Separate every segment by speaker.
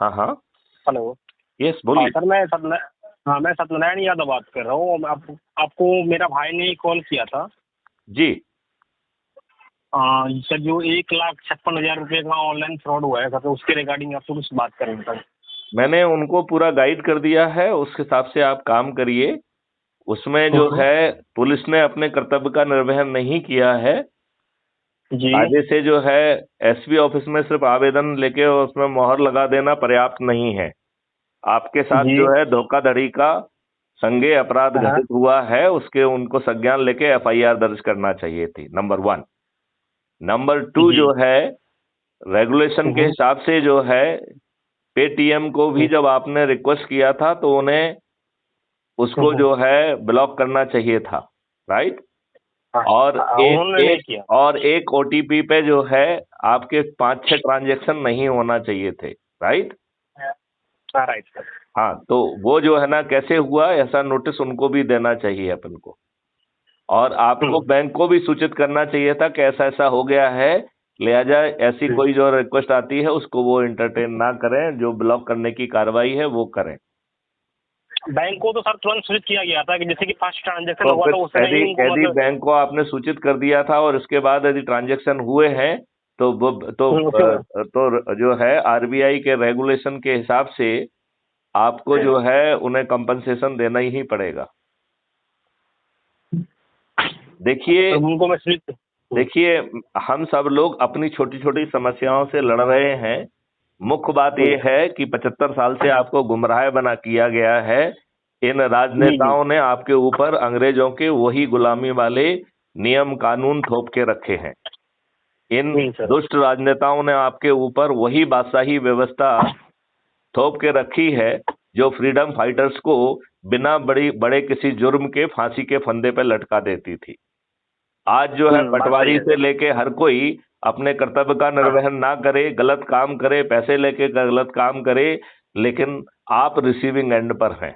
Speaker 1: हाँ हाँ।
Speaker 2: Hello.
Speaker 1: Yes,
Speaker 2: हाँ
Speaker 1: बोलिए।
Speaker 2: सर, मैं सत्यनारायण यादव बात कर रहा हूँ। आपको मेरा भाई ने कॉल किया था।
Speaker 1: जी।
Speaker 2: सर, जो 1,56,000 रुपये का ऑनलाइन फ्रॉड हुआ है सर, तो उसके रिगार्डिंग आपसे कुछ बात करेंगे सर।
Speaker 1: मैंने उनको पूरा गाइड कर दिया है, उस हिसाब से आप काम करिए। उसमें जो है पुलिस ने अपने कर्तव्य का निर्वहन नहीं किया है।
Speaker 2: जी
Speaker 1: कायदे से जो है एसपी ऑफिस में सिर्फ आवेदन लेके और उसमें मोहर लगा देना पर्याप्त नहीं है। आपके साथ
Speaker 2: जी।
Speaker 1: जो है धोखाधड़ी का संज्ञेय अपराध
Speaker 2: हाँ।
Speaker 1: घटित हुआ है, उसके उनको संज्ञान लेके एफआईआर दर्ज करना चाहिए थी, नंबर 1। नंबर 2
Speaker 2: जी।
Speaker 1: जो है, रेगुलेशन के हिसाब से जो है पेटीएम को भी जब आपने रिक्वेस्ट किया था तो उन्हें उसको जो है ब्लॉक करना चाहिए था, राइट।
Speaker 2: हाँ,
Speaker 1: और एक
Speaker 2: उन्होंने नहीं
Speaker 1: एक
Speaker 2: किया।
Speaker 1: और एक ओटीपी पे जो है आपके 5-6 ट्रांजेक्शन नहीं होना चाहिए थे, राइट।
Speaker 2: हाँ, राइट सर।
Speaker 1: हाँ, तो वो जो है ना, कैसे हुआ ऐसा नोटिस उनको भी देना चाहिए अपन को। और आपको बैंक को भी सूचित करना चाहिए था कि ऐसा ऐसा हो गया है, लिहाजा ऐसी कोई जो रिक्वेस्ट आती है उसको वो एंटरटेन ना करें, जो ब्लॉक करने की कार्रवाई है वो करें।
Speaker 2: बैंक को तो सर तुरंत सूचित किया गया था कि जैसे कि फर्स्ट ट्रांजेक्शन
Speaker 1: तो
Speaker 2: हुआ
Speaker 1: फिर
Speaker 2: तो उसमें
Speaker 1: यदि
Speaker 2: ही उनको
Speaker 1: यदि
Speaker 2: मतलब
Speaker 1: बैंक को आपने सूचित कर दिया था और उसके बाद यदि ट्रांजैक्शन हुए हैं तो तो जो है आरबीआई के रेगुलेशन के हिसाब से आपको जो है उन्हें कंपनसेशन देना ही पड़ेगा। देखिए
Speaker 2: उनको मैं सूचित।
Speaker 1: देखिए हम सब लोग अपनी छोटी छोटी समस्याओं से लड़ रहे हैं। मुख्य बात यह है कि 75 साल से आपको गुमराह बना किया गया है। इन
Speaker 2: जी जी
Speaker 1: राजनेताओं ने आपके ऊपर अंग्रेजों के वही गुलामी वाले नियम कानून थोप के रखे हैं। इन
Speaker 2: जी सर।
Speaker 1: दुष्ट राजनेताओं ने आपके ऊपर वही बादशाही व्यवस्था थोप के रखी है जो फ्रीडम फाइटर्स को बिना बड़े किसी जुर्म के फांसी के फंदे पर लटका देती थी। आज जो है
Speaker 2: बात सही
Speaker 1: पटवारी
Speaker 2: है
Speaker 1: से
Speaker 2: सर।
Speaker 1: लेके हर कोई अपने कर्तव्य का
Speaker 2: हाँ
Speaker 1: निर्वहन ना करे, गलत काम करे, पैसे लेके गलत काम करे, लेकिन आप रिसीविंग एंड पर हैं।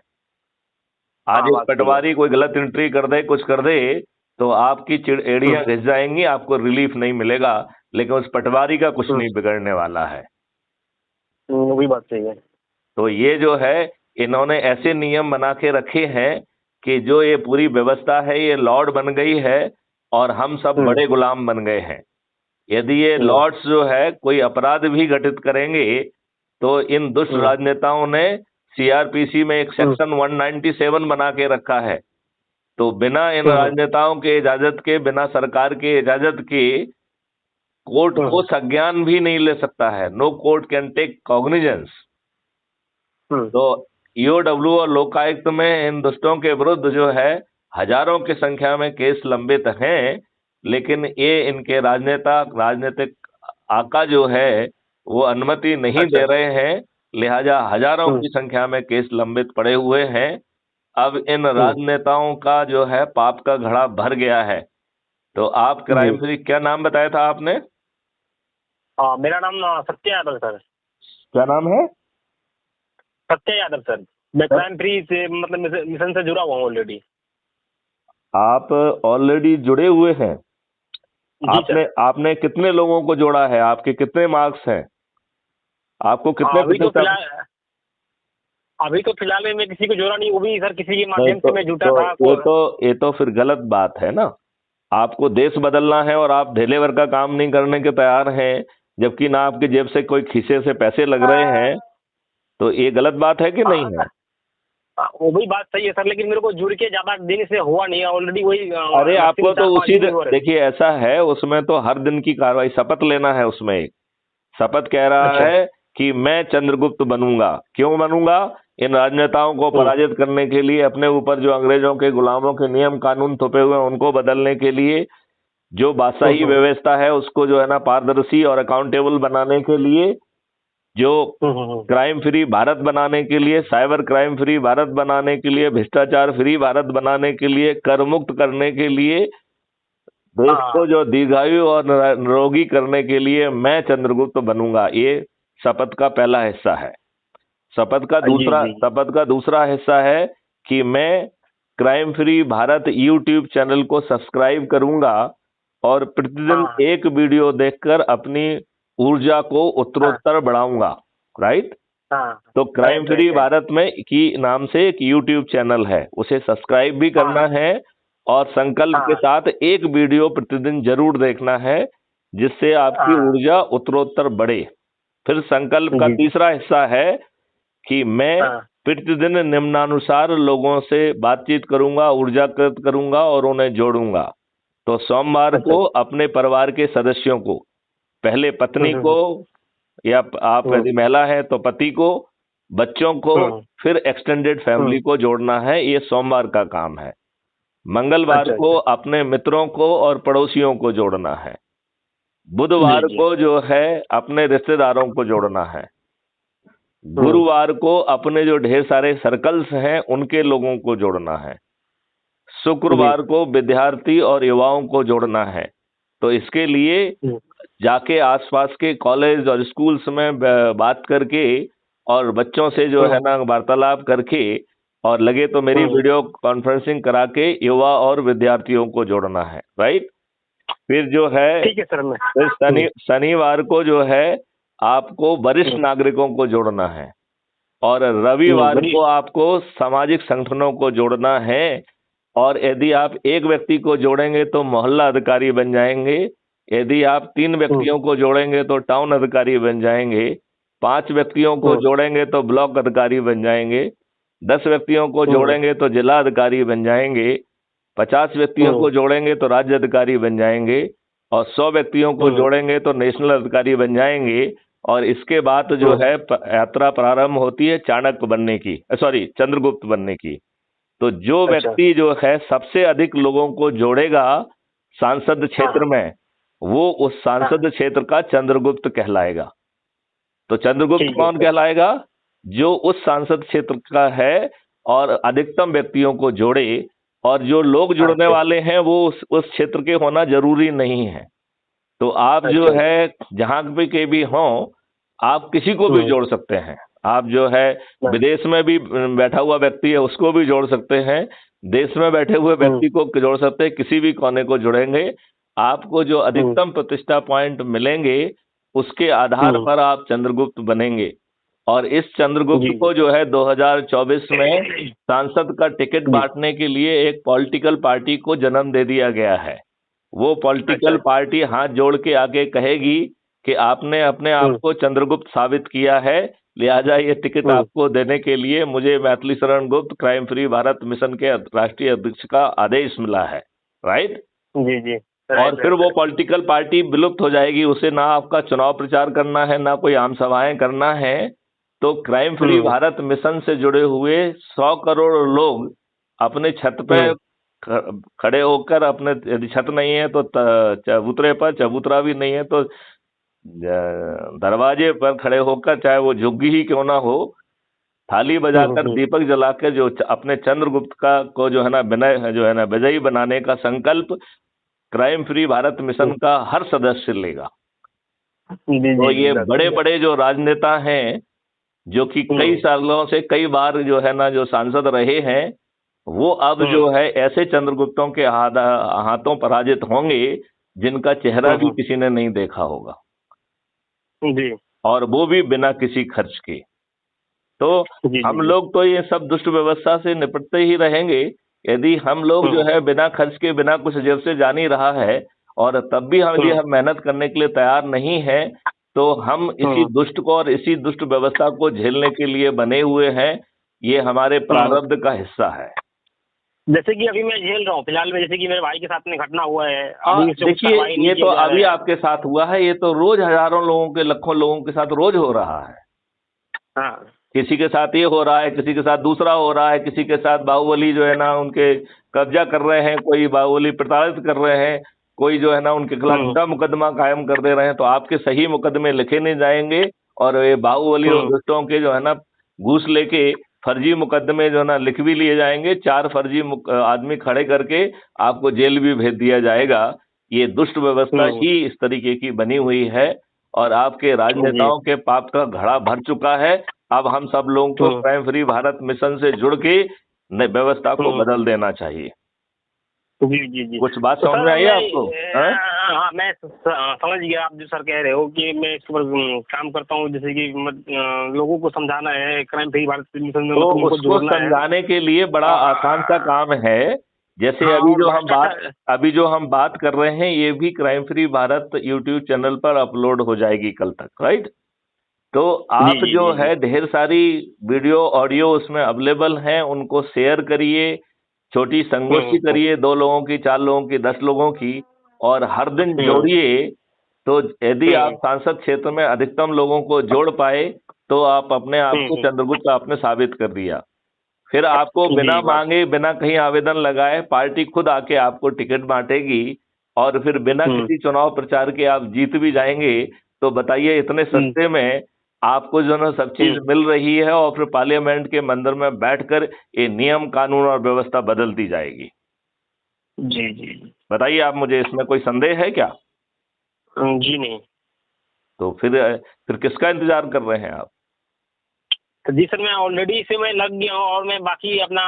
Speaker 1: आज
Speaker 2: हाँ,
Speaker 1: एक
Speaker 2: बात सही है।
Speaker 1: पटवारी कोई गलत एंट्री कर दे, कुछ कर दे, तो आपकी एड़ियां घिस जाएंगी, आपको रिलीफ नहीं मिलेगा, लेकिन उस पटवारी का कुछ नहीं बिगड़ने वाला है।
Speaker 2: वो भी बात सही है।
Speaker 1: तो ये जो है, इन्होंने ऐसे नियम बना के रखे हैं कि जो ये पूरी व्यवस्था है ये लॉर्ड बन गई है और हम सब बड़े गुलाम बन गए हैं। यदि ये लॉर्ड्स जो है कोई अपराध भी घटित करेंगे तो इन दुष्ट राजनेताओं ने सीआरपीसी में एक सेक्शन 197 बना के रखा है। तो बिना इन राजनेताओं के इजाजत के, बिना सरकार के इजाजत के कोर्ट को संज्ञान भी नहीं ले सकता है। No court can take cognizance. तो ईओडब्ल्यू और लोकायुक्त में इन दुष्टों के विरुद्ध जो है हजारों की संख्या में केस लंबित हैं, लेकिन ये इनके राजनीतिक आका जो है वो अनुमति नहीं दे रहे हैं, लिहाजा हजारों की संख्या में केस लंबित पड़े हुए हैं। अब इन राजनेताओं का जो है पाप का घड़ा भर गया है। तो आप क्राइम फ्री, क्या नाम बताया था आपने?
Speaker 2: मेरा नाम सत्य यादव सर।
Speaker 1: क्या नाम है?
Speaker 2: सत्य यादव सर। मैं क्राइम फ्री से मतलब मिशन से जुड़ा हुआ हूँ ऑलरेडी।
Speaker 1: आप ऑलरेडी जुड़े हुए हैं?
Speaker 2: जी सर।
Speaker 1: आपने कितने लोगों को जोड़ा है? आपके कितने मार्क्स हैं? आपको कितने प्रतिशत?
Speaker 2: अभी तो फिलहाल में मैं किसी को जोड़ा नहीं, वो भी सर किसी के
Speaker 1: नहीं,
Speaker 2: माध्यम से मैं जुटा था।
Speaker 1: ये तो फिर गलत बात है ना। आपको देश बदलना है और आप ढेले भर का काम नहीं करने के तैयार हैं, जबकि ना आपके जेब से कोई खीसे से पैसे लग रहे हैं, तो ये गलत बात है कि नहीं है?
Speaker 2: वो भी बात सही है सर, लेकिन मेरे को जुड़ के ज्यादा दिन से हुआ नहीं है ऑलरेडी वही।
Speaker 1: अरे आपको तो उसी देखिए ऐसा है, उसमें तो हर दिन की कार्रवाई, शपथ लेना है उसमें। एक शपथ कह रहा है कि मैं चंद्रगुप्त बनूंगा। क्यों बनूंगा? इन राजनेताओं को पराजित करने के लिए, अपने ऊपर जो अंग्रेजों के गुलामों के नियम कानून थोपे हुए हैं उनको बदलने के लिए, जो बादशाही व्यवस्था है उसको जो है ना पारदर्शी और अकाउंटेबल बनाने के लिए, जो क्राइम फ्री भारत बनाने के लिए, साइबर क्राइम फ्री भारत बनाने के लिए, भ्रष्टाचार फ्री भारत बनाने के लिए, कर मुक्त करने के लिए, देश को जो दीर्घायु और निरोगी करने के लिए मैं चंद्रगुप्त बनूंगा। ये शपथ का पहला हिस्सा है। शपथ का दूसरा हिस्सा है कि मैं crime free Bharat YouTube channel को सब्सक्राइब करूंगा और प्रतिदिन एक वीडियो देखकर अपनी ऊर्जा को उत्तरोत्तर बढ़ाऊंगा, राइट।
Speaker 2: हाँ।
Speaker 1: तो crime
Speaker 2: right
Speaker 1: free
Speaker 2: right right.
Speaker 1: Bharat में की नाम से एक यूट्यूब चैनल है, उसे सब्सक्राइब भी करना
Speaker 2: हाँ
Speaker 1: है और संकल्प के
Speaker 2: हाँ
Speaker 1: साथ एक वीडियो प्रतिदिन जरूर देखना है, जिससे आपकी
Speaker 2: हाँ।
Speaker 1: ऊर्जा उत्तरोत्तर बढ़े। फिर संकल्प का
Speaker 2: जी जी।
Speaker 1: तीसरा हिस्सा है कि मैं
Speaker 2: हाँ
Speaker 1: प्रतिदिन निम्नानुसार लोगों से बातचीत करूंगा, ऊर्जाकृत करूंगा और उन्हें जोड़ूंगा। तो सोमवार
Speaker 2: अच्छा
Speaker 1: को
Speaker 2: अच्छा।
Speaker 1: अपने परिवार के सदस्यों को, पहले पत्नी को, या आप
Speaker 2: हम्म
Speaker 1: यदि महिला है तो पति को, बच्चों को,
Speaker 2: हम्म
Speaker 1: फिर एक्सटेंडेड फैमिली
Speaker 2: हम्म।
Speaker 1: को जोड़ना है। ये सोमवार का काम है। मंगलवार
Speaker 2: अच्छा
Speaker 1: को
Speaker 2: अच्छा।
Speaker 1: अपने मित्रों को और पड़ोसियों को जोड़ना है।
Speaker 2: जी
Speaker 1: बुधवार
Speaker 2: जी।
Speaker 1: को जो है अपने रिश्तेदारों को जोड़ना है।
Speaker 2: हम्म
Speaker 1: गुरुवार को अपने जो ढेर सारे सर्कल्स हैं उनके लोगों को जोड़ना है।
Speaker 2: जी।
Speaker 1: शुक्रवार को विद्यार्थी और युवाओं को जोड़ना है। तो इसके लिए
Speaker 2: हम्म
Speaker 1: जाके आसपास के कॉलेज और स्कूल्स में बात करके और बच्चों से जो है
Speaker 2: हम्म
Speaker 1: ना वार्तालाप करके, और लगे तो मेरी
Speaker 2: हम्म।
Speaker 1: वीडियो कॉन्फ्रेंसिंग करा के युवा और विद्यार्थियों को जोड़ना है। राइट। फिर जो है
Speaker 2: ठीक है सर मैं।
Speaker 1: फिर शनिवार को जो है आपको वरिष्ठ
Speaker 2: हम्म
Speaker 1: नागरिकों को जोड़ना है। और रविवार को
Speaker 2: वरिष्ठ।
Speaker 1: आपको सामाजिक संगठनों को जोड़ना है। और यदि आप एक व्यक्ति को जोड़ेंगे तो मोहल्ला अधिकारी बन जाएंगे। यदि आप 3
Speaker 2: हम्म
Speaker 1: व्यक्तियों को जोड़ेंगे तो टाउन अधिकारी बन जाएंगे। 5 व्यक्तियों को
Speaker 2: हम्म
Speaker 1: जोड़ेंगे तो ब्लॉक अधिकारी बन जाएंगे। 10 व्यक्तियों को
Speaker 2: हम्म
Speaker 1: जोड़ेंगे तो जिला अधिकारी बन जाएंगे। 50 व्यक्तियों
Speaker 2: हम्म
Speaker 1: को जोड़ेंगे तो राज्य अधिकारी बन जाएंगे। और 100 व्यक्तियों को
Speaker 2: हम्म
Speaker 1: जोड़ेंगे तो नेशनल अधिकारी बन जाएंगे। और इसके बाद जो
Speaker 2: हम्म।
Speaker 1: है यात्रा प्रारंभ होती है चाणक्य बनने की, सॉरी चंद्रगुप्त बनने की। तो जो
Speaker 2: अच्छा।
Speaker 1: व्यक्ति जो है सबसे अधिक लोगों को जोड़ेगा सांसद क्षेत्र
Speaker 2: हाँ
Speaker 1: में, वो उस
Speaker 2: हाँ।
Speaker 1: सांसद क्षेत्र का चंद्रगुप्त कहलाएगा। तो चंद्रगुप्त
Speaker 2: ठीक है
Speaker 1: कौन
Speaker 2: सर।
Speaker 1: कहलाएगा? जो उस सांसद क्षेत्र का है और अधिकतम व्यक्तियों को जोड़े। और जो लोग जुड़ने
Speaker 2: अच्छा
Speaker 1: वाले हैं वो उस क्षेत्र के होना जरूरी नहीं है। तो आप जो
Speaker 2: अच्छा अच्छा।
Speaker 1: है जहां भी हों, आप किसी को भी
Speaker 2: हम्म।
Speaker 1: जोड़ सकते हैं। आप जो है
Speaker 2: हाँ,
Speaker 1: विदेश में भी बैठा हुआ व्यक्ति है उसको भी जोड़ सकते हैं। देश में बैठे हुए
Speaker 2: हम्म
Speaker 1: व्यक्ति को जोड़ सकते हैं, किसी भी कोने को जोड़ेंगे। आपको जो
Speaker 2: हम्म
Speaker 1: अधिकतम प्रतिष्ठा पॉइंट मिलेंगे उसके आधार
Speaker 2: हम्म।
Speaker 1: पर आप चंद्रगुप्त बनेंगे। और इस चंद्रगुप्त
Speaker 2: जी जी।
Speaker 1: को जो है 2024 में सांसद का टिकट
Speaker 2: जी।
Speaker 1: बांटने के लिए एक पॉलिटिकल पार्टी को जन्म दे दिया गया है। वो पॉलिटिकल
Speaker 2: अच्छा।
Speaker 1: पार्टी हाथ जोड़ के आगे कहेगी कि आपने अपने आप
Speaker 2: हम्म
Speaker 1: को चंद्रगुप्त साबित किया है, लिहाजा ये टिकट
Speaker 2: हम्म।
Speaker 1: आपको देने के लिए मुझे Maithili Sharan Gupt crime free Bharat mission के राष्ट्रीय अध्यक्ष का आदेश मिला है। राइट।
Speaker 2: जी जी।
Speaker 1: और
Speaker 2: राइट
Speaker 1: फिर
Speaker 2: राइट
Speaker 1: वो
Speaker 2: राइट।
Speaker 1: पॉलिटिकल पार्टी विलुप्त हो जाएगी, उसे ना आपका चुनाव प्रचार करना है ना कोई आम सभाएं करना है। तो क्राइम फ्री
Speaker 2: हम्म
Speaker 1: भारत मिशन से जुड़े हुए 100 करोड़ लोग अपने छत पे
Speaker 2: हम्म
Speaker 1: खड़े होकर, अपने यदि छत नहीं है तो चबूतरे पर, चबूतरा भी नहीं है तो दरवाजे पर खड़े होकर, चाहे वो झुग्गी ही क्यों ना हो, थाली बजाकर
Speaker 2: हम्म।
Speaker 1: दीपक जलाकर जो अपने चंद्रगुप्त का को जो है ना विनय जो है ना विजयी बनाने का संकल्प क्राइम फ्री भारत मिशन का हर सदस्य लेगा।
Speaker 2: जी
Speaker 1: तो
Speaker 2: जी जी
Speaker 1: ये बड़े
Speaker 2: बिल्कुल।
Speaker 1: बड़े जो राजनेता हैं जो कि कई
Speaker 2: हम्म
Speaker 1: सालों से कई बार जो है ना जो सांसद रहे हैं, वो अब
Speaker 2: हम्म
Speaker 1: जो है ऐसे चंद्रगुप्तों के हाथों पराजित होंगे जिनका चेहरा भी
Speaker 2: हम्म।
Speaker 1: किसी ने नहीं देखा होगा,
Speaker 2: जी
Speaker 1: और वो भी बिना किसी खर्च के। तो
Speaker 2: जी जी
Speaker 1: हम
Speaker 2: जी।
Speaker 1: लोग तो ये सब दुष्ट व्यवस्था से निपटते ही रहेंगे। यदि हम लोग जो
Speaker 2: हम्म
Speaker 1: है बिना खर्च के, बिना कुछ जेब से जा नहीं रहा है, और तब भी हम यदि
Speaker 2: हम्म
Speaker 1: हम मेहनत करने के लिए तैयार नहीं है, तो हम इसी
Speaker 2: हम्म
Speaker 1: दुष्ट को और इसी दुष्ट व्यवस्था को झेलने के लिए बने हुए हैं। ये हमारे
Speaker 2: हम्म।
Speaker 1: प्रारब्ध का हिस्सा है।
Speaker 2: जैसे कि अभी मैं झेल रहा हूँ फिलहाल में, जैसे कि मेरे भाई के साथ में घटना हुआ है, अभी उससे कुछ
Speaker 1: देखिए,
Speaker 2: कार्रवाई नहीं
Speaker 1: ये तो
Speaker 2: किया जा
Speaker 1: अभी
Speaker 2: रहा है।
Speaker 1: आपके साथ हुआ है, ये तो रोज हजारों लोगों के, लाखों लोगों के साथ रोज हो रहा है।
Speaker 2: हाँ
Speaker 1: किसी के साथ ये हो रहा है, किसी के साथ दूसरा हो रहा है, किसी के साथ बाहुबली जो है ना उनके कब्जा कर रहे हैं, कोई बाहुबली प्रताड़ित कर रहे हैं, कोई जो है ना उनके खिलाफ
Speaker 2: हम्म
Speaker 1: झूठा मुकदमा कायम कर दे रहे हैं। तो आपके सही मुकदमे लिखे नहीं जाएंगे, और ये बाहुबली और
Speaker 2: हम्म
Speaker 1: दुष्टों के जो है ना घूस लेके फर्जी मुकदमे जो है ना लिख भी लिए जाएंगे, 4 फर्जी आदमी खड़े करके आपको जेल भी भेज दिया जाएगा। ये दुष्ट व्यवस्था
Speaker 2: हम्म।
Speaker 1: ही इस तरीके की बनी हुई है, और आपके
Speaker 2: जी।
Speaker 1: राजनेताओं के पाप का घड़ा भर चुका है। अब हम सब लोगों को
Speaker 2: हम्म
Speaker 1: क्राइम फ्री भारत मिशन से जुड़ के नई व्यवस्था को
Speaker 2: हम्म।
Speaker 1: बदल देना चाहिए।
Speaker 2: जी जी जी।
Speaker 1: कुछ बात
Speaker 2: तो
Speaker 1: समझ
Speaker 2: सर
Speaker 1: में आई
Speaker 2: मैं
Speaker 1: आपको? हाँ?
Speaker 2: हाँ मैं समझ गया आप जो सर कह रहे हो कि मैं इसके ऊपर काम करता हूँ, जैसे कि लोगों को समझाना है, क्राइम फ्री भारत मिशन में
Speaker 1: तो
Speaker 2: मतलब उनको
Speaker 1: उसको
Speaker 2: जोड़ना है।
Speaker 1: समझाने के लिए बड़ा आसान सा काम है। जैसे
Speaker 2: हाँ,
Speaker 1: अभी
Speaker 2: और
Speaker 1: जो हम बात
Speaker 2: भ्रष्टाचार।
Speaker 1: अभी जो हम बात कर रहे हैं ये भी crime free Bharat YouTube channel पर अपलोड हो जाएगी कल तक, राइट? तो
Speaker 2: जी
Speaker 1: आप
Speaker 2: जी
Speaker 1: जो
Speaker 2: जी जी।
Speaker 1: है ढेर सारी वीडियो ऑडियो उसमें अवेलेबल हैं, उनको शेयर करिए, छोटी संगोष्ठी
Speaker 2: हम्म
Speaker 1: करिए, 2 लोगों की, 4 लोगों की, 10 लोगों की, और हर दिन
Speaker 2: हम्म
Speaker 1: जोड़िए। तो यदि आप
Speaker 2: हम्म
Speaker 1: सांसद क्षेत्र में अधिकतम लोगों को जोड़ पाए तो आप अपने आप को
Speaker 2: हम्म।
Speaker 1: चंद्रगुप्त आपने साबित कर दिया। फिर आपको बिना
Speaker 2: जी बस।
Speaker 1: मांगे, बिना कहीं आवेदन लगाए पार्टी खुद आके आपको टिकट बांटेगी, और फिर बिना
Speaker 2: हम्म
Speaker 1: किसी चुनाव प्रचार के आप जीत भी जाएंगे। तो बताइए, इतने
Speaker 2: हम्म
Speaker 1: सस्ते में आपको जो है सब चीज
Speaker 2: हम्म।
Speaker 1: मिल रही है, और फिर पार्लियामेंट के मंदिर में बैठकर ये नियम कानून और व्यवस्था बदलती जाएगी।
Speaker 2: जी जी जी।
Speaker 1: बताइए आप मुझे, इसमें कोई संदेह है क्या?
Speaker 2: जी नहीं।
Speaker 1: तो फिर किसका इंतजार कर रहे हैं आप?
Speaker 2: तो जी सर मैं ऑलरेडी इसे मैं लग गया हूँ, और मैं बाकी अपना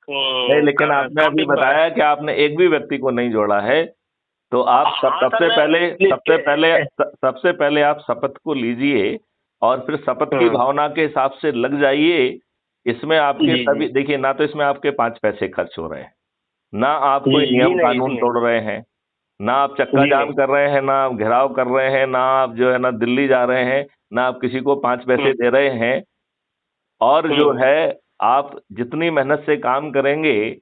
Speaker 1: नहीं, लेकिन आपने
Speaker 2: काम
Speaker 1: अभी
Speaker 2: पे
Speaker 1: बताया कि आपने एक भी व्यक्ति को नहीं जोड़ा है। तो आप
Speaker 2: हाँ सर मैं
Speaker 1: सबसे पहले आप शपथ को लीजिए, और फिर शपथ की
Speaker 2: हाँ,
Speaker 1: भावना के हिसाब से लग जाइए। इसमें आपके
Speaker 2: जी जी
Speaker 1: सभी, देखिए, ना तो इसमें आपके 5 पैसे खर्च हो रहे हैं, ना आप
Speaker 2: जी
Speaker 1: कोई
Speaker 2: जी
Speaker 1: नियम
Speaker 2: नहीं
Speaker 1: कानून
Speaker 2: इसमें।
Speaker 1: तोड़ रहे हैं, ना आप चक्का
Speaker 2: जी
Speaker 1: जाम
Speaker 2: नहीं।
Speaker 1: कर रहे हैं, ना आप घेराव कर रहे हैं, ना आप जो है ना दिल्ली जा रहे हैं, ना आप किसी को 5 पैसे
Speaker 2: हम्म
Speaker 1: दे रहे हैं। और जो
Speaker 2: हम्म
Speaker 1: है, आप जितनी मेहनत से काम करेंगे,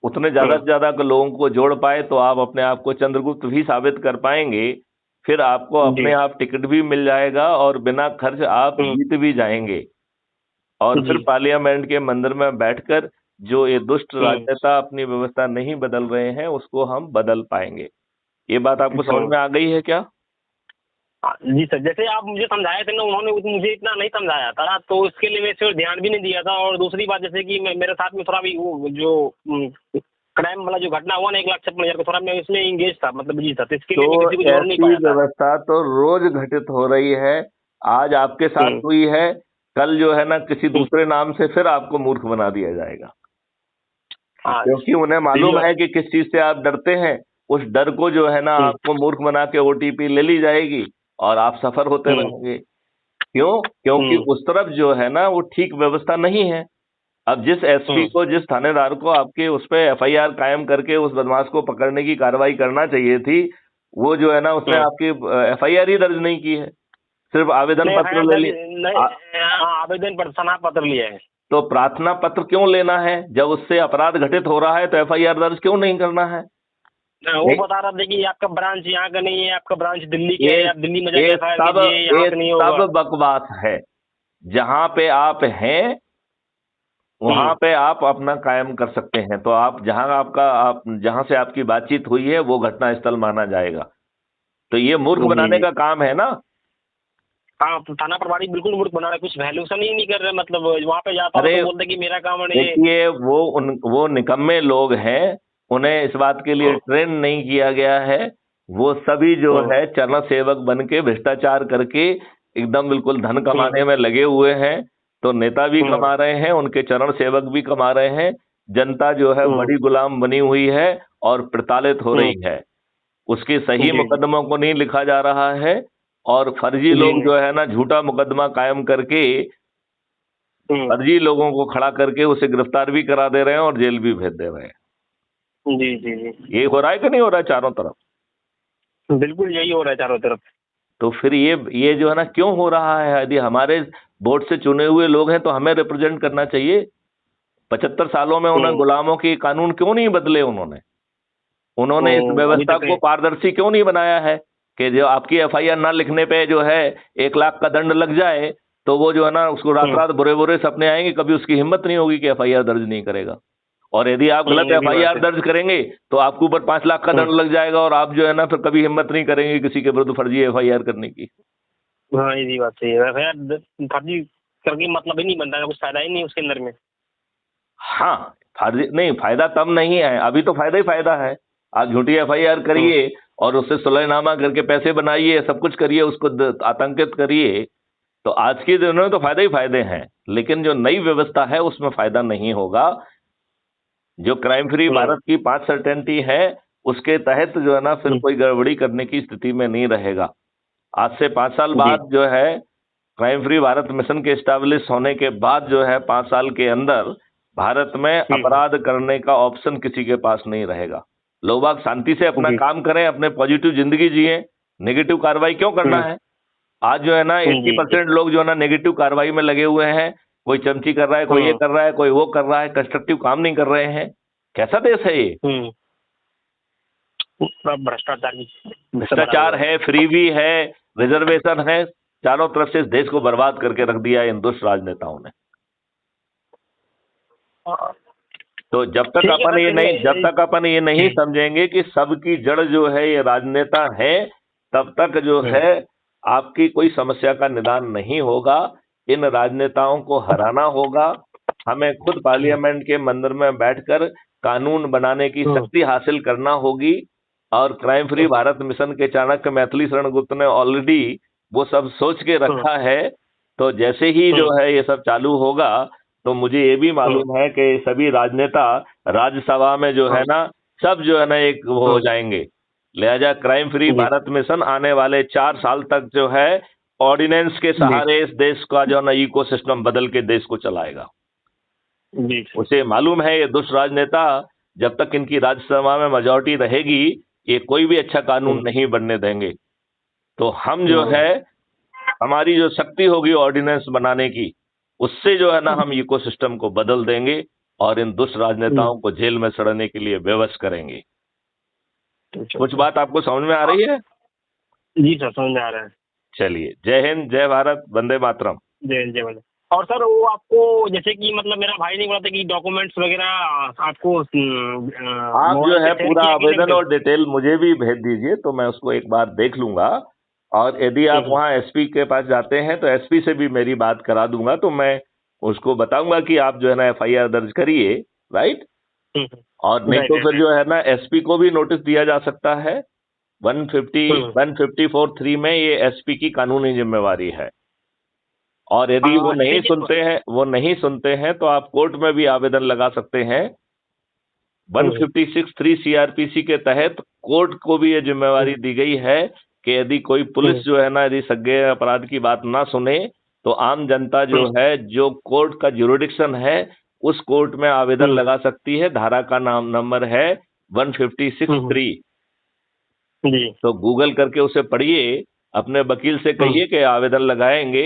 Speaker 1: उतने ज्यादा
Speaker 2: हम्म
Speaker 1: से ज्यादा अगर लोगों को जोड़ पाए तो आप अपने आप को चंद्रगुप्त भी साबित कर पाएंगे। फिर आपको
Speaker 2: जी
Speaker 1: अपने आप टिकट भी मिल जाएगा, और बिना खर्च आप
Speaker 2: हम्म
Speaker 1: जीत भी जाएंगे। और फिर
Speaker 2: जी
Speaker 1: पार्लियामेंट के मंदिर में बैठकर जो ये दुष्ट
Speaker 2: हम्म
Speaker 1: राजनेता अपनी व्यवस्था नहीं बदल रहे हैं उसको हम बदल पाएंगे। ये बात आपको समझ
Speaker 2: हम्म।
Speaker 1: में आ गई है क्या?
Speaker 2: हाँ, जी सर जैसे आप मुझे समझाए थे ना, उन्होंने मुझे इतना नहीं समझाया था, तो इसके लिए मैं सिर्फ ध्यान भी नहीं दिया था। और दूसरी बात, जैसे कि मेरे साथ में थोड़ा भी वो जो क्राइम वाला जो घटना हुआ ना, 1,56,000 का, थोड़ा मैं इसमें इंगेज था, मतलब बिजी था, तो इसके
Speaker 1: तो
Speaker 2: लिए मैं किसी को जोड़ नहीं
Speaker 1: ऐसी
Speaker 2: पाया था।
Speaker 1: व्यवस्था तो रोज घटित हो रही है। आज आपके साथ
Speaker 2: हम्म
Speaker 1: हुई है, कल जो है ना किसी
Speaker 2: हम्म।
Speaker 1: दूसरे नाम से फिर आपको मूर्ख बना दिया जाएगा।
Speaker 2: हाँ
Speaker 1: क्योंकि उन्हें
Speaker 2: जी
Speaker 1: मालूम
Speaker 2: बस।
Speaker 1: है कि किस चीज से आप डरते हैं। उस डर को जो है ना
Speaker 2: हम्म
Speaker 1: आपको मूर्ख बना के ओटीपी ले ली जाएगी, और आप सफर होते
Speaker 2: हम्म
Speaker 1: रहेंगे। क्यों? क्योंकि
Speaker 2: हम्म
Speaker 1: उस तरफ जो है ना वो ठीक व्यवस्था नहीं है। अब जिस एसपी
Speaker 2: हम्म
Speaker 1: को, जिस थानेदार को आपके उस पे एफआईआर कायम करके उस बदमाश को पकड़ने की कार्रवाई करना चाहिए थी, वो जो है ना उसने
Speaker 2: हम्म।
Speaker 1: आपकी एफआईआर ही दर्ज नहीं की है, सिर्फ आवेदन
Speaker 2: नहीं
Speaker 1: पत्र
Speaker 2: एफआईआर
Speaker 1: ले
Speaker 2: दर्ज
Speaker 1: ली।
Speaker 2: नहीं। हाँ, आवेदन पर सना पत्र लिया है।
Speaker 1: तो प्रार्थना पत्र क्यों लेना है? जब उससे अपराध घटित हो रहा है तो एफआईआर दर्ज क्यों नहीं करना है?
Speaker 2: वो बता रहा था कि आपका ब्रांच यहाँ का नहीं है, आपका ब्रांच दिल्ली के
Speaker 1: ये
Speaker 2: है, आप दिल्ली में जाके
Speaker 1: ये
Speaker 2: एफआईआर
Speaker 1: सब
Speaker 2: कीजिए, यहाँ
Speaker 1: ये
Speaker 2: से नहीं
Speaker 1: सब
Speaker 2: होगा।
Speaker 1: बकवास है। जहां पे आप हैं वहां
Speaker 2: हम्म
Speaker 1: पे आप अपना कायम कर सकते हैं। तो आप जहां से आपकी बातचीत हुई है वो घटना स्थल माना जाएगा। तो ये मूर्ख
Speaker 2: जी
Speaker 1: बनाने
Speaker 2: जी।
Speaker 1: का काम है ना।
Speaker 2: हाँ तो थाना प्रभारी बिल्कुल मूर्ख बना रहा है, कुछ वैल्यूशन ही नहीं कर रहे, मतलब वहाँ पे जाता हूँ
Speaker 1: अरे
Speaker 2: तो बोलते कि मेरा काम है ये।
Speaker 1: देखिए, वो निकम्मे लोग हैं, उन्हें इस बात के लिए
Speaker 2: हम्म
Speaker 1: ट्रेन नहीं किया गया है। वो सभी जो
Speaker 2: हम्म
Speaker 1: है चरण सेवक बन के भ्रष्टाचार करके एकदम बिल्कुल धन
Speaker 2: हम्म
Speaker 1: कमाने में लगे हुए हैं। तो नेता भी
Speaker 2: हम्म
Speaker 1: कमा रहे हैं, उनके चरण सेवक भी कमा रहे हैं। जनता जो है
Speaker 2: हम्म
Speaker 1: बड़ी गुलाम बनी हुई है और प्रताड़ित हो
Speaker 2: हम्म।
Speaker 1: रही है। उसके सही
Speaker 2: जी जी
Speaker 1: मुकदमों को नहीं लिखा जा रहा है, और फर्जी
Speaker 2: जी
Speaker 1: लोग
Speaker 2: नहीं।
Speaker 1: जो है ना झूठा मुकदमा कायम करके
Speaker 2: हम्म।
Speaker 1: फर्जी लोगों को खड़ा करके उसे गिरफ्तार भी करा दे रहे हैं और जेल भी भेज दे रहे हैं।
Speaker 2: जी जी जी।
Speaker 1: ये हो रहा है कि नहीं हो रहा है चारों तरफ?
Speaker 2: बिल्कुल यही हो रहा है चारों तरफ।
Speaker 1: तो फिर ये जो है ना क्यों हो रहा है? यदि हमारे वोट से चुने हुए लोग हैं तो हमें रिप्रेजेंट करना चाहिए। 75 सालों में उन्हें
Speaker 2: हम्म।
Speaker 1: गुलामों की कानून क्यों नहीं बदले? उन्होंने उन्होंने इस
Speaker 2: अभी
Speaker 1: व्यवस्था
Speaker 2: तक
Speaker 1: को
Speaker 2: नहीं।
Speaker 1: पारदर्शी क्यों नहीं बनाया है कि जो आपकी एफआईआर ना लिखने पे जो है 1 लाख का दंड लग जाए, तो वो जो है ना उसको रात रात बुरे बुरे सपने आएंगे, कभी उसकी हिम्मत नहीं होगी कि एफआईआर दर्ज नहीं करेगा। और यदि आप गलत
Speaker 2: ये भी बात
Speaker 1: एफआईआर
Speaker 2: है।
Speaker 1: दर्ज करेंगे तो आपके ऊपर 5 लाख का
Speaker 2: हम्म।
Speaker 1: दंड लग जाएगा, और आप जो है ना फिर कभी हिम्मत नहीं करेंगे किसी के विरुद्ध फर्जी एफआईआर करने की।
Speaker 2: हाँ ये भी बात सही है, एफआईआर फर्जी करके मतलब ही नहीं बनता है, कुछ फायदा ही नहीं उसके अंदर में।
Speaker 1: हाँ, फर्जी नहीं, फायदा तब नहीं है, अभी तो फायदा ही फायदा है। आप झूठी एफआईआर
Speaker 2: हम्म
Speaker 1: करिए और उससे सुलहनामा करके पैसे बनाइए, सब कुछ करिए, उसको आतंकित करिए। तो आज के दिनों में तो फायदे ही फायदे हैं, लेकिन जो नई व्यवस्था है उसमें फायदा नहीं होगा। जो क्राइम फ्री भारत की 5 सर्टेनिटी है, उसके तहत जो है ना फिर कोई गड़बड़ी करने की स्थिति में नहीं रहेगा। आज से 5 साल बाद जो है क्राइम फ्री भारत मिशन के एस्टैब्लिश होने के बाद जो है 5 साल के अंदर भारत में अपराध करने का ऑप्शन किसी के पास नहीं रहेगा। लोग बाग शांति से अपना काम करें, अपने पॉजिटिव जिंदगी जिए, नेगेटिव कार्रवाई क्यों करना है। आज जो है ना 80% लोग जो है ना नेगेटिव कार्रवाई में लगे हुए हैं। कोई चमची कर रहा है, कोई ये कर रहा है, कोई वो कर रहा है, कंस्ट्रक्टिव काम नहीं कर रहे हैं। कैसा देश है ये? भ्रष्टाचार है, फ्रीवी है, रिजर्वेशन है, चारों तरफ से इस देश को बर्बाद करके रख दिया इन दुष्ट राजनेताओं ने। तो जब तक अपन ये नहीं समझेंगे कि सबकी जड़ जो है ये राजनेता है, तब तक जो है आपकी कोई समस्या का निदान नहीं होगा। इन राजनेताओं को हराना होगा। हमें खुद पार्लियामेंट के मंदिर में बैठकर कानून बनाने की शक्ति हासिल करना होगी। और क्राइम फ्री भारत मिशन के चाणक्य मैथिली शरण गुप्त ने ऑलरेडी वो सब सोच के रखा है। तो जैसे ही जो है ये सब चालू होगा, तो मुझे ये भी मालूम है कि सभी राजनेता राज्यसभा में जो है ना सब जो है ना एक वो हो जाएंगे। लिहाजा क्राइम फ्री भारत मिशन आने वाले 4 साल तक जो है ऑर्डिनेंस के सहारे इस देश का जो है ना इकोसिस्टम बदल के देश को चलाएगा। उसे मालूम है ये दुष्ट राजनेता जब तक इनकी राज्यसभा में मेजॉरिटी रहेगी, ये कोई भी अच्छा कानून नहीं बनने देंगे। तो हम जो है हमारी जो शक्ति होगी ऑर्डिनेंस बनाने की, उससे जो है ना हम इकोसिस्टम को बदल देंगे और इन दुष्ट राजनेताओं को जेल में सड़ने के लिए विवश करेंगे। कुछ बात आपको समझ में आ रही है?
Speaker 2: जी सर, समझ में आ रहा है।
Speaker 1: चलिए, जय हिंद, जय भारत, वंदे मातरम।
Speaker 2: जय हिंद, जय भारत। और सर वो आपको जैसे कि मतलब मेरा भाई नहीं बोला था कि डॉक्यूमेंट्स वगैरह आपको
Speaker 1: आप जो है पूरा आवेदन और डिटेल मुझे भी भेज दीजिए, तो मैं उसको एक बार देख लूंगा। और यदि आप वहाँ एसपी के पास जाते हैं तो एसपी से भी मेरी बात करा दूंगा। तो मैं उसको बताऊंगा कि आप जो है ना FIR दर्ज करिए, राइट। और नहीं तो फिर जो है ना एसपी को भी नोटिस दिया जा सकता है। 154(3) में ये एसपी की कानूनी जिम्मेवारी है। और यदि वो नहीं सुनते हैं तो आप कोर्ट में भी आवेदन लगा सकते हैं। 156(3) CRPC के तहत कोर्ट को भी ये जिम्मेवारी दी गई है कि यदि कोई पुलिस जो है ना यदि सज्ञेय अपराध की बात ना सुने, तो आम जनता जो है जो कोर्ट का ज्यूरिडिक्शन है उस कोर्ट में आवेदन लगा सकती है। धारा का नंबर है 156(3). तो गूगल करके उसे पढ़िए, अपने वकील से कहिए कि आवेदन लगाएंगे।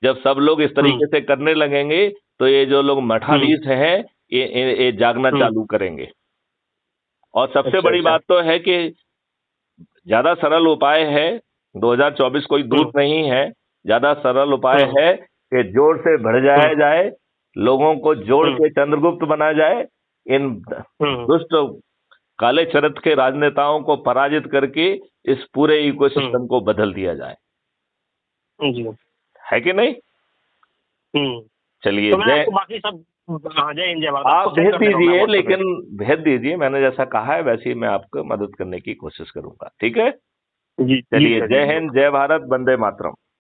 Speaker 1: जब सब लोग इस तरीके से करने लगेंगे तो ये जो लोग मठाधीश हैं ये जागना चालू करेंगे। और सबसे बड़ी बात तो है कि ज्यादा सरल उपाय है, 2024 कोई दूर नहीं है, ज्यादा सरल उपाय है कि जोर से भड़काया जाए, लोगों को जोड़ के चंद्रगुप्त बनाया जाए, इन दुष्ट काले चरित्र के राजनेताओं को पराजित करके इस पूरे इकोसिस्टम को बदल दिया जाए। है कि नहीं? चलिए,
Speaker 2: बाकी सब जय हिंद, जय भारत।
Speaker 1: आप भेज दीजिए, लेकिन भेज दीजिए, मैंने जैसा कहा है वैसे ही मैं आपको मदद करने की कोशिश करूंगा। ठीक है?
Speaker 2: जी,
Speaker 1: चलिए, जय हिंद, जय भारत, वंदे मातरम।